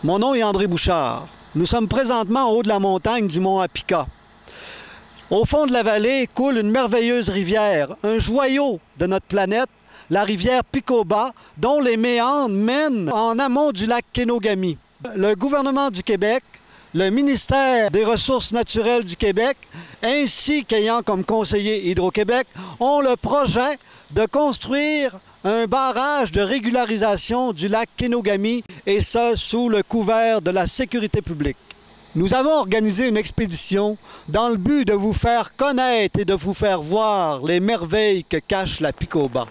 Mon nom est André Bouchard. Nous sommes présentement en haut de la montagne du mont Apica. Au fond de la vallée coule une merveilleuse rivière, un joyau de notre planète, la rivière Picoba, dont les méandres mènent en amont du lac Kenogami. Le gouvernement du Québec, le ministère des Ressources naturelles du Québec, ainsi qu'ayant comme conseiller Hydro-Québec, ont le projet de construire un barrage de régularisation du lac Kenogami, et ce, sous le couvert de la sécurité publique. Nous avons organisé une expédition dans le but de vous faire connaître et de vous faire voir les merveilles que cache la Picoba.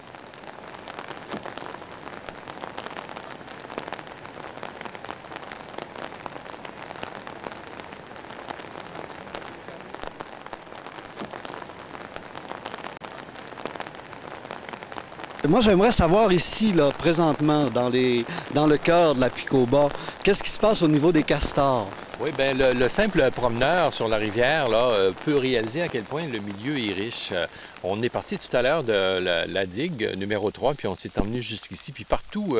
Moi, j'aimerais savoir ici, là, présentement, dans le cœur de la Picoba, qu'est-ce qui se passe au niveau des castors? Oui, bien, le simple promeneur sur la rivière là, peut réaliser à quel point le milieu est riche. On est parti tout à l'heure de la digue numéro 3, puis on s'est emmené jusqu'ici. Puis partout,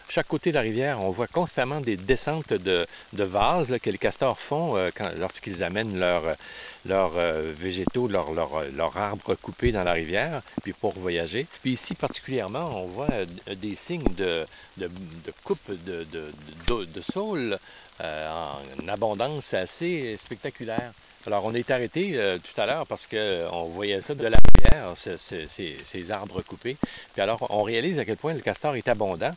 chaque côté de la rivière, on voit constamment des descentes de vases là, que les castors font lorsqu'ils amènent leurs végétaux, leurs arbres coupés dans la rivière, puis pour voyager. Puis ici, particulièrement, on voit des signes de coupe de saule en abondance assez spectaculaire. Alors, on est arrêté tout à l'heure parce qu'on voyait ça de la rivière, ces arbres coupés. Puis alors, on réalise à quel point le castor est abondant.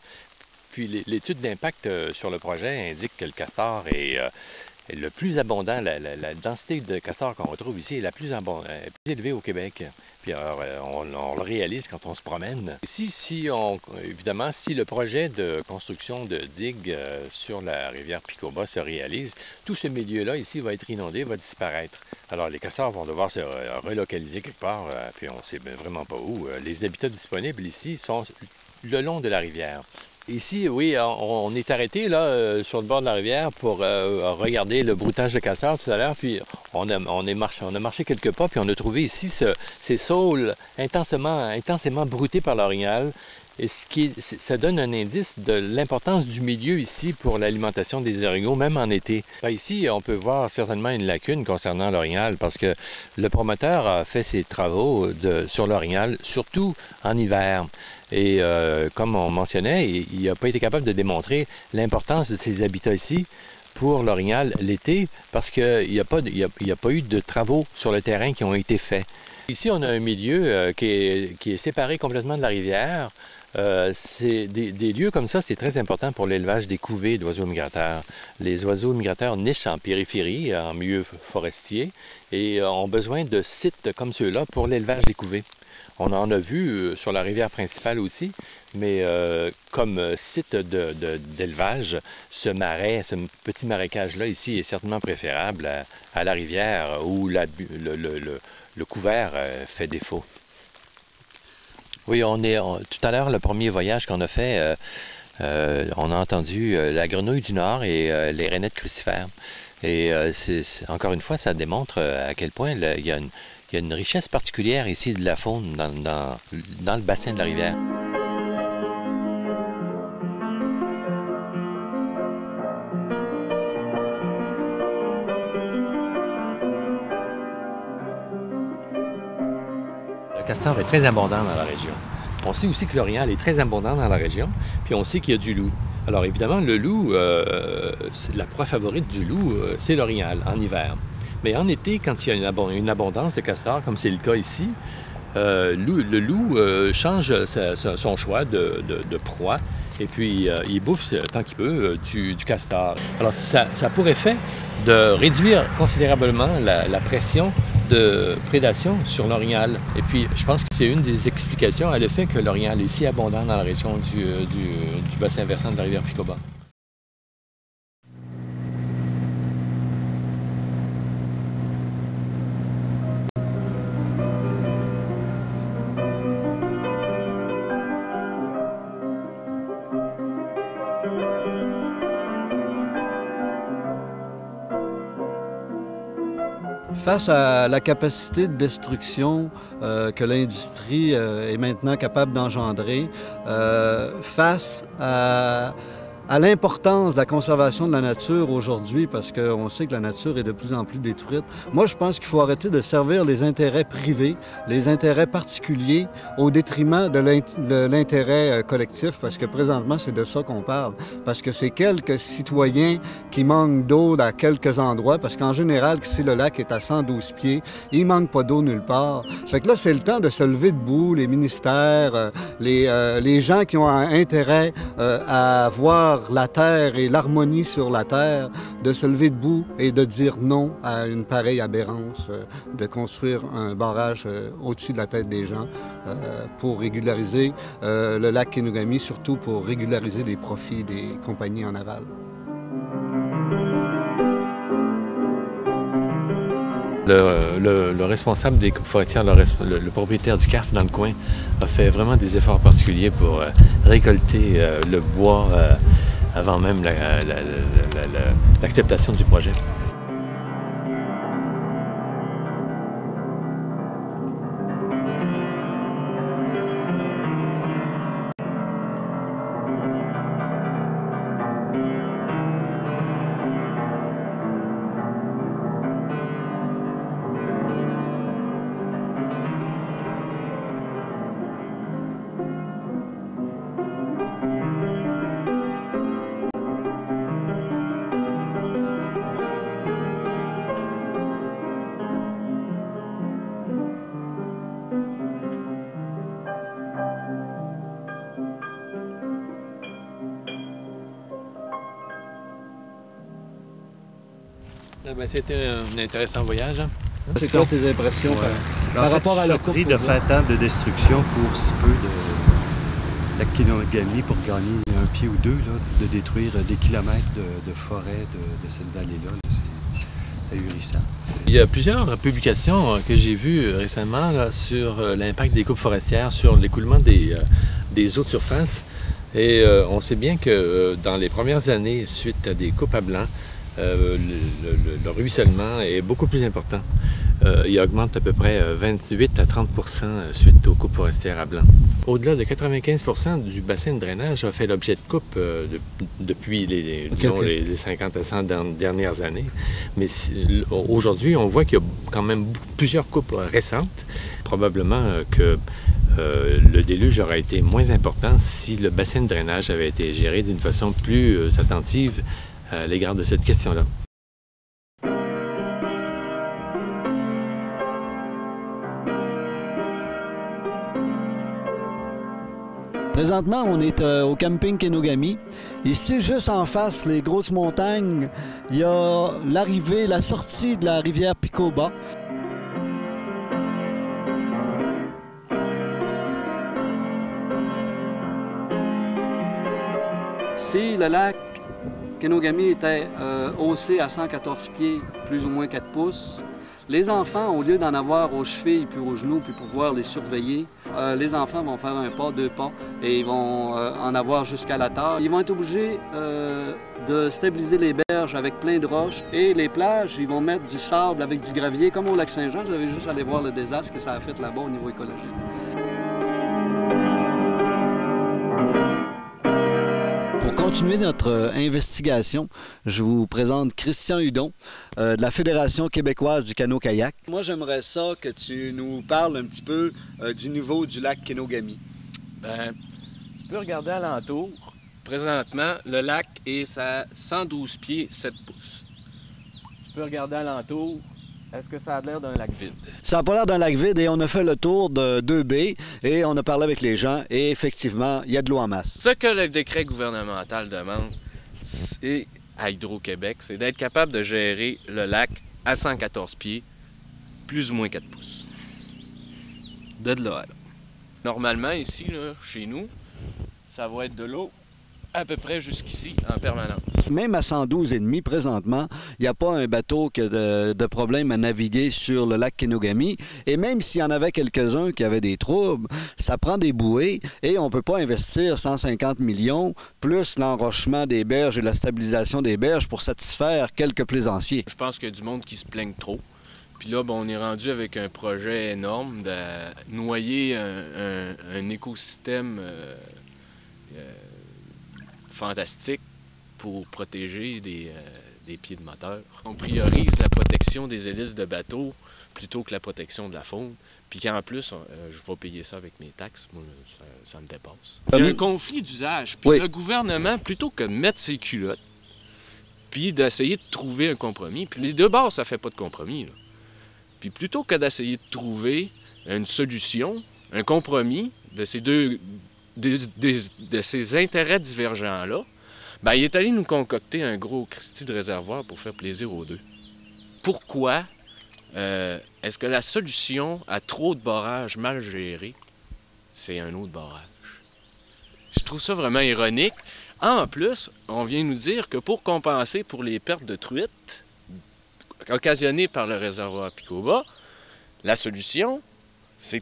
Puis l'étude d'impact sur le projet indique que le castor est le plus abondant. La densité de castor qu'on retrouve ici est la plus élevée au Québec. Puis alors, on le réalise quand on se promène. Ici, évidemment, si le projet de construction de digues sur la rivière Picoba se réalise, tout ce milieu-là ici va être inondé, va disparaître. Alors, les castors vont devoir se relocaliser quelque part, puis on ne sait vraiment pas où. Les habitats disponibles ici sont le long de la rivière. Ici, oui, on est arrêté là, sur le bord de la rivière pour regarder le broutage de castors tout à l'heure. Puis on a marché quelques pas, puis on a trouvé ici ces saules intensément broutés par l'orignal. Et ça donne un indice de l'importance du milieu ici pour l'alimentation des orignaux, même en été. Ici, on peut voir certainement une lacune concernant l'orignal parce que le promoteur a fait ses travaux sur l'orignal, surtout en hiver. Et comme on mentionnait, il n'a pas été capable de démontrer l'importance de ces habitats ici pour l'orignal l'été parce qu'il n'y a pas eu de travaux sur le terrain qui ont été faits. Ici, on a un milieu qui est séparé complètement de la rivière. Des lieux comme ça, c'est très important pour l'élevage des couvées d'oiseaux migrateurs. Les oiseaux migrateurs nichent en périphérie, en milieu forestier, et ont besoin de sites comme ceux-là pour l'élevage des couvées. On en a vu sur la rivière principale aussi, mais comme site d'élevage, ce petit marécage-là ici est certainement préférable à la rivière où le couvert fait défaut. Oui, tout à l'heure, le premier voyage qu'on a fait, on a entendu la grenouille du Nord et les rainettes crucifères. Et encore une fois, ça démontre à quel point il y a une richesse particulière ici de la faune dans le bassin de la rivière. Le castor est très abondant dans la région. On sait aussi que l'orignal est très abondant dans la région, puis on sait qu'il y a du loup. Alors évidemment, le loup, la proie favorite du loup, c'est l'orignal en hiver. Mais en été, quand il y a une abondance de castors, comme c'est le cas ici, le loup change son choix de proie et puis il bouffe tant qu'il peut du castor. Alors ça a pour effet de réduire considérablement la pression de prédation sur l'orignal. Et puis je pense que c'est une des explications à l'effet que l'orignal est si abondant dans la région du bassin versant de la rivière Picoba. Face à la capacité de destruction que l'industrie est maintenant capable d'engendrer, face à à l'importance de la conservation de la nature aujourd'hui, parce qu'on sait que la nature est de plus en plus détruite. Moi, je pense qu'il faut arrêter de servir les intérêts privés, les intérêts particuliers, au détriment de l'intérêt collectif, parce que présentement, c'est de ça qu'on parle. Parce que c'est quelques citoyens qui manquent d'eau à quelques endroits, parce qu'en général, si le lac est à 112 pieds, il manque pas d'eau nulle part. Fait que là, c'est le temps de se lever debout, les ministères, les gens qui ont intérêt à voir la terre et l'harmonie sur la terre, de se lever debout et de dire non à une pareille aberrance, de construire un barrage au-dessus de la tête des gens pour régulariser le lac Kenogami, surtout pour régulariser les profits des compagnies en aval. Le responsable des coupes forestières, le propriétaire du CARF dans le coin, a fait vraiment des efforts particuliers pour récolter le bois avant même l'acceptation du projet. C'était un intéressant voyage. Hein? C'est quoi tes impressions par rapport à la coupe? Surpris de faire tant de destruction pour si peu de lac Kenogami pour gagner un pied ou deux, là, de détruire des kilomètres de forêt de cette vallée-là. C'est ahurissant. Il y a plusieurs publications que j'ai vues récemment là, sur l'impact des coupes forestières sur l'écoulement des eaux de surface. Et on sait bien que dans les premières années, suite à des coupes à blanc, le ruissellement est beaucoup plus important. Il augmente à peu près 28 à 30 % suite aux coupes forestières à blanc. Au-delà de 95 % du bassin de drainage a fait l'objet de coupes depuis les 50 à 100 dernières années. Mais aujourd'hui, on voit qu'il y a quand même plusieurs coupes récentes. Probablement que le déluge aurait été moins important si le bassin de drainage avait été géré d'une façon plus attentive à l'égard de cette question-là. Présentement, on est au camping Kenogami. Ici, juste en face, les grosses montagnes, il y a l'arrivée, la sortie de la rivière Picoba. Si le lac Kenogami était haussé à 114 pieds, plus ou moins 4 pouces, les enfants, au lieu d'en avoir aux chevilles puis aux genoux puis pouvoir les surveiller, les enfants vont faire un pas, 2 pas et ils vont en avoir jusqu'à la taille. Ils vont être obligés de stabiliser les berges avec plein de roches et les plages, ils vont mettre du sable avec du gravier, comme au lac Saint-Jean. Vous avez juste à aller voir le désastre que ça a fait là-bas au niveau écologique. Pour continuer notre investigation, je vous présente Christian Hudon de la Fédération québécoise du canot-kayak. Moi, j'aimerais ça que tu nous parles un petit peu du niveau du lac Kenogami. Bien, tu peux regarder alentour. Présentement, le lac est à 112 pieds, 7 pouces. Tu peux regarder alentour. Est-ce que ça a l'air d'un lac vide? Ça n'a pas l'air d'un lac vide et on a fait le tour de 2 baies et on a parlé avec les gens et effectivement, il y a de l'eau en masse. Ce que le décret gouvernemental demande à Hydro-Québec, c'est d'être capable de gérer le lac à 114 pieds, plus ou moins 4 pouces. De là à là. Normalement, ici, là, chez nous, ça va être de l'eau à peu près jusqu'ici en permanence. Même à 112,5 présentement, il n'y a pas un bateau qui a de problème à naviguer sur le lac Kenogami. Et même s'il y en avait quelques-uns qui avaient des troubles, ça prend des bouées et on ne peut pas investir 150 millions plus l'enrochement des berges et la stabilisation des berges pour satisfaire quelques plaisanciers. Je pense qu'il y a du monde qui se plaigne trop. Puis là, on est rendu avec un projet énorme de noyer un écosystème fantastique pour protéger des pieds de moteur. On priorise la protection des hélices de bateau plutôt que la protection de la faune. Puis qu'en plus, je vais payer ça avec mes taxes, moi, ça me dépasse. Il y a un conflit d'usage. Puis le gouvernement, plutôt que de mettre ses culottes, puis d'essayer de trouver un compromis, puis les deux bords, ça fait pas de compromis, là. Puis plutôt que d'essayer de trouver une solution, un compromis de ces intérêts divergents-là, bien, il est allé nous concocter un gros Christy de réservoir pour faire plaisir aux deux. Pourquoi est-ce que la solution à trop de barrages mal gérés, c'est un autre barrage? Je trouve ça vraiment ironique. En plus, on vient nous dire que pour compenser pour les pertes de truites occasionnées par le réservoir Picoba, la solution, c'est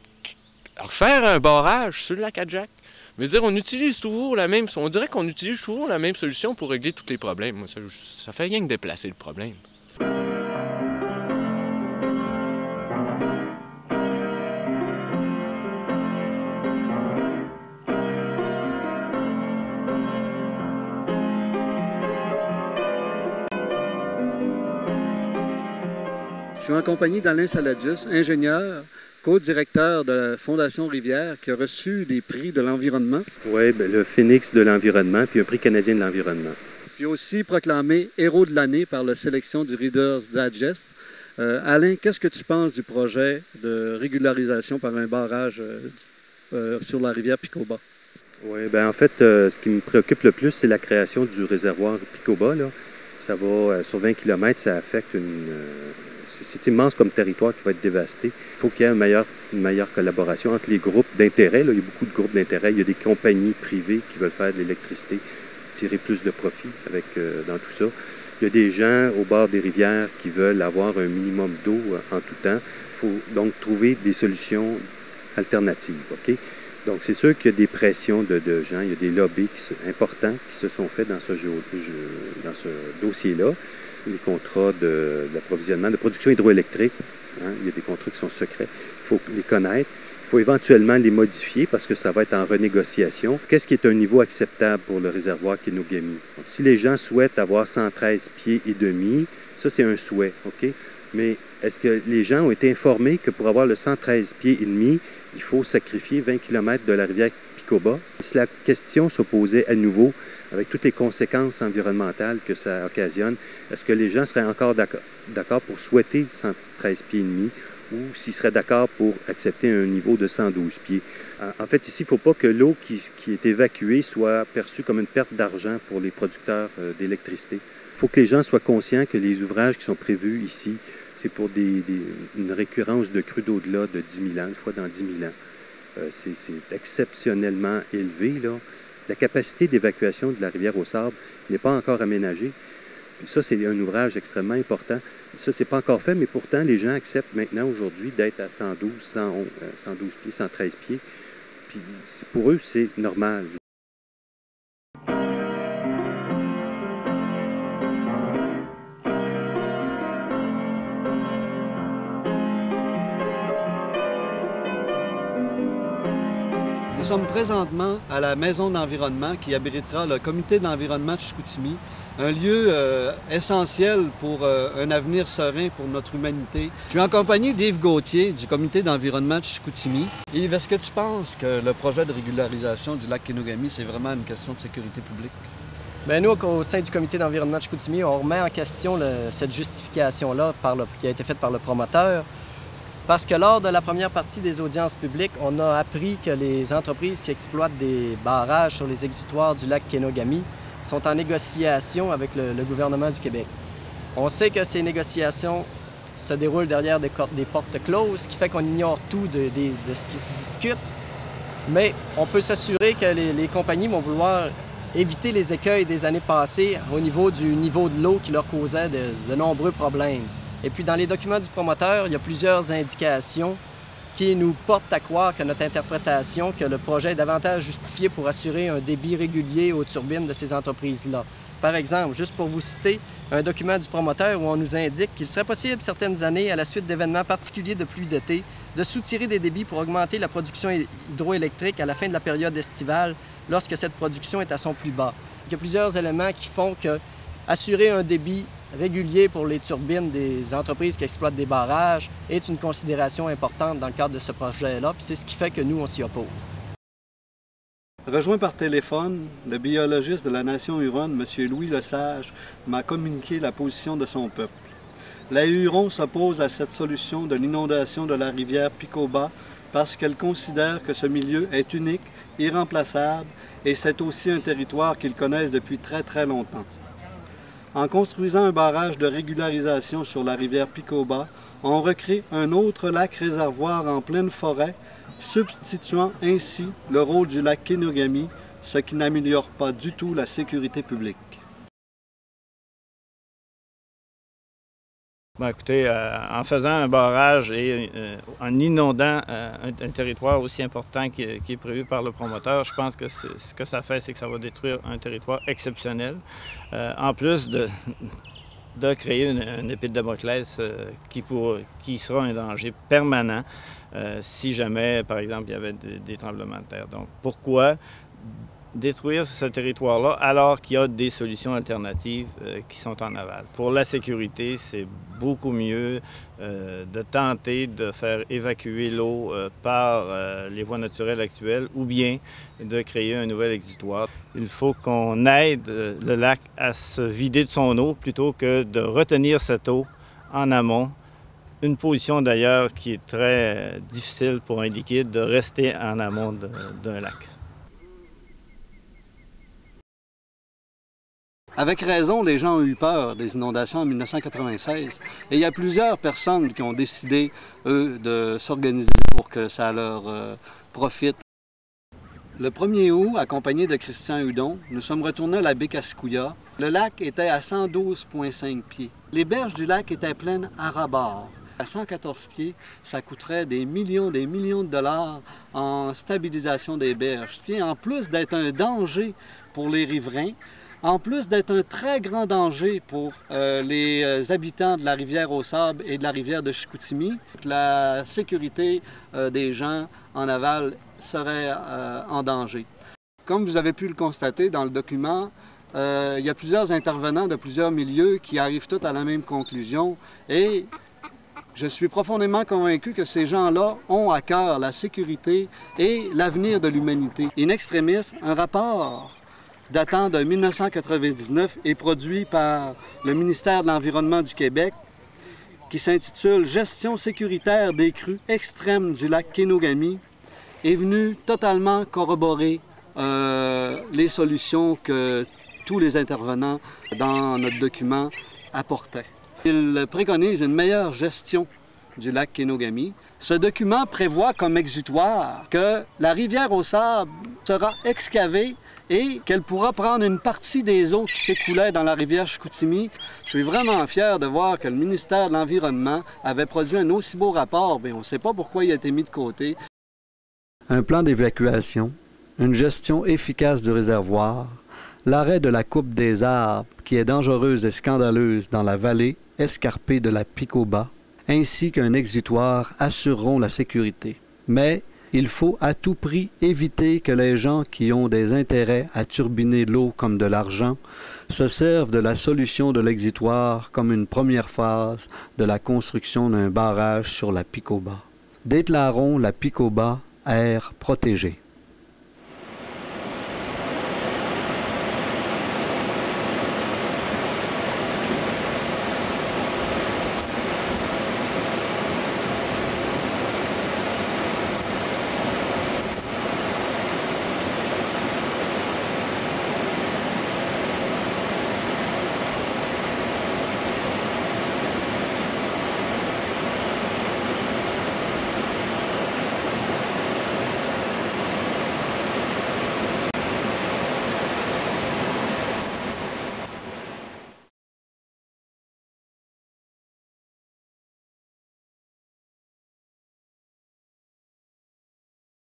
refaire un barrage sur le lac Adjac. Je veux dire, on dirait qu'on utilise toujours la même solution pour régler tous les problèmes. Moi, ça fait rien que déplacer le problème. Je suis en compagnie d'Alain Saladius, ingénieur, co-directeur de la Fondation Rivière, qui a reçu des prix de l'environnement. Oui, le Phoenix de l'environnement, puis un prix canadien de l'environnement. Puis aussi proclamé héros de l'année par la sélection du Reader's Digest. Alain, qu'est-ce que tu penses du projet de régularisation par un barrage sur la rivière Picoba? Oui, bien en fait, ce qui me préoccupe le plus, c'est la création du réservoir Picoba, là. Ça va, sur 20 km, ça affecte c'est immense comme territoire qui va être dévasté. Il faut qu'il y ait une meilleure collaboration entre les groupes d'intérêt. Il y a beaucoup de groupes d'intérêt. Il y a des compagnies privées qui veulent faire de l'électricité, tirer plus de profit dans tout ça. Il y a des gens au bord des rivières qui veulent avoir un minimum d'eau en tout temps. Il faut donc trouver des solutions alternatives. OK? Donc, c'est sûr qu'il y a des pressions de gens. Il y a des lobbies importants qui se sont faits dans ce dossier-là. Les contrats d'approvisionnement, de production hydroélectrique. Hein, il y a des contrats qui sont secrets. Il faut les connaître. Il faut éventuellement les modifier parce que ça va être en renégociation. Qu'est-ce qui est un niveau acceptable pour le réservoir Kenogami? Si les gens souhaitent avoir 113 pieds et demi, ça c'est un souhait, OK? Mais est-ce que les gens ont été informés que pour avoir le 113 pieds et demi, il faut sacrifier 20 km de la rivière Picoba? Si la question se posait à nouveau, avec toutes les conséquences environnementales que ça occasionne, est-ce que les gens seraient encore d'accord pour souhaiter 113 pieds et demi ou s'ils seraient d'accord pour accepter un niveau de 112 pieds? En fait, ici, il ne faut pas que l'eau qui est évacuée soit perçue comme une perte d'argent pour les producteurs d'électricité. Il faut que les gens soient conscients que les ouvrages qui sont prévus ici, c'est pour une récurrence de crues d'au-delà de 10 000 ans, une fois dans 10 000 ans. C'est exceptionnellement élevé, là. La capacité d'évacuation de la rivière aux Sables n'est pas encore aménagée. Ça, c'est un ouvrage extrêmement important. Ça, c'est pas encore fait, mais pourtant, les gens acceptent maintenant, aujourd'hui, d'être à 112, 111, 112 pieds, 113 pieds. Puis, pour eux, c'est normal. Nous sommes présentement à la Maison d'environnement qui abritera le comité d'environnement de Chicoutimi, un lieu essentiel pour un avenir serein pour notre humanité. Je suis en compagnie d'Yves Gauthier du comité d'environnement de Chicoutimi. Yves, est-ce que tu penses que le projet de régularisation du lac Kenogami, c'est vraiment une question de sécurité publique? Bien, nous, au sein du comité d'environnement de Chicoutimi, on remet en question cette justification-là qui a été faite par le promoteur. Parce que lors de la première partie des audiences publiques, on a appris que les entreprises qui exploitent des barrages sur les exutoires du lac Kenogami sont en négociation avec le gouvernement du Québec. On sait que ces négociations se déroulent derrière des portes closes, ce qui fait qu'on ignore tout de ce qui se discute. Mais on peut s'assurer que les compagnies vont vouloir éviter les écueils des années passées au niveau du niveau de l'eau qui leur causait de nombreux problèmes. Et puis, dans les documents du promoteur, il y a plusieurs indications qui nous portent à croire que notre interprétation, que le projet est davantage justifié pour assurer un débit régulier aux turbines de ces entreprises-là. Par exemple, juste pour vous citer, un document du promoteur où on nous indique qu'il serait possible certaines années, à la suite d'événements particuliers de pluie d'été, de soutirer des débits pour augmenter la production hydroélectrique à la fin de la période estivale, lorsque cette production est à son plus bas. Il y a plusieurs éléments qui font que assurer un débit régulier pour les turbines des entreprises qui exploitent des barrages est une considération importante dans le cadre de ce projet-là, puis c'est ce qui fait que nous, on s'y oppose. Rejoint par téléphone, le biologiste de la Nation Huronne, M. Louis Lesage, m'a communiqué la position de son peuple. La Huron s'oppose à cette solution de l'inondation de la rivière Picobah parce qu'elle considère que ce milieu est unique, irremplaçable, et c'est aussi un territoire qu'ils connaissent depuis très longtemps. En construisant un barrage de régularisation sur la rivière Picobah, on recrée un autre lac-réservoir en pleine forêt, substituant ainsi le rôle du lac Kenogami, ce qui n'améliore pas du tout la sécurité publique. Bien, écoutez, en faisant un barrage et en inondant un territoire aussi important qui est prévu par le promoteur, je pense que ce que ça fait, c'est que ça va détruire un territoire exceptionnel, en plus de créer une épée de Damoclès qui sera un danger permanent si jamais, par exemple, il y avait des tremblements de terre. Donc, pourquoi détruire ce territoire-là alors qu'il y a des solutions alternatives qui sont en aval? Pour la sécurité, c'est beaucoup mieux de tenter de faire évacuer l'eau par les voies naturelles actuelles ou bien de créer un nouvel exutoire. Il faut qu'on aide le lac à se vider de son eau plutôt que de retenir cette eau en amont. Une position d'ailleurs qui est très difficile pour un liquide de rester en amont d'un lac. Avec raison, les gens ont eu peur des inondations en 1996 et il y a plusieurs personnes qui ont décidé, eux, de s'organiser pour que ça leur profite. Le 1er août, accompagné de Christian Hudon, nous sommes retournés à la baie Kaskouya. Le lac était à 112,5 pieds. Les berges du lac étaient pleines à ras-bord. À 114 pieds, ça coûterait des millions de dollars en stabilisation des berges. Puis en plus d'être un danger pour les riverains, en plus d'être un très grand danger pour les habitants de la rivière aux Sables et de la rivière de Chicoutimi, la sécurité des gens en aval serait en danger. Comme vous avez pu le constater dans le document, il y a plusieurs intervenants de plusieurs milieux qui arrivent tous à la même conclusion et je suis profondément convaincu que ces gens-là ont à cœur la sécurité et l'avenir de l'humanité. In extremis, un rapport datant de 1999 est produit par le ministère de l'Environnement du Québec qui s'intitule « Gestion sécuritaire des crues extrêmes du lac Kenogami » est venu totalement corroborer les solutions que tous les intervenants dans notre document apportaient. Il préconise une meilleure gestion du lac Kenogami. Ce document prévoit comme exutoire que la rivière aux Sables sera excavée et qu'elle pourra prendre une partie des eaux qui s'écoulaient dans la rivière Chicoutimi. Je suis vraiment fier de voir que le ministère de l'Environnement avait produit un aussi beau rapport, mais on ne sait pas pourquoi il a été mis de côté. Un plan d'évacuation, une gestion efficace du réservoir, l'arrêt de la coupe des arbres qui est dangereuse et scandaleuse dans la vallée escarpée de la Picobah, ainsi qu'un exutoire assureront la sécurité. Mais il faut à tout prix éviter que les gens qui ont des intérêts à turbiner l'eau comme de l'argent se servent de la solution de l'exutoire comme une première phase de la construction d'un barrage sur la Picobah. Déclarons la Picobah aire protégée.